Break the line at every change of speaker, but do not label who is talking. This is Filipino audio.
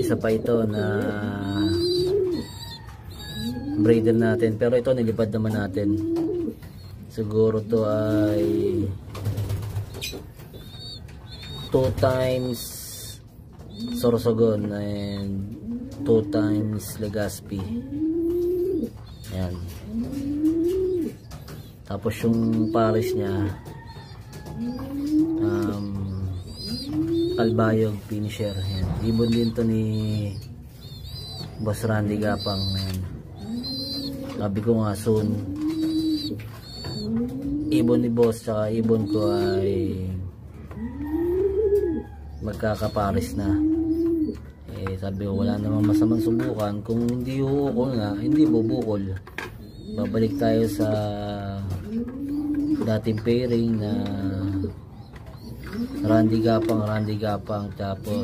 Isa pa ito na breeder natin, pero ito nilipad naman natin. Siguro to ay 2 times Sorsogon and 2 times Legazpi. Ayan. Tapos yung pares niya Kalbayog Finisher. Ayan. Ibon din to ni Boss Randy Gapang. Ayan. Sabi ko nga soon ibon ni Boss tsaka ibon ko ay magkakapares na. Sabi ko wala namang masamang subukan. Kung hindi uukol nga, hindi bubukol. Babalik tayo sa dating pairing na Randy Gapang tapos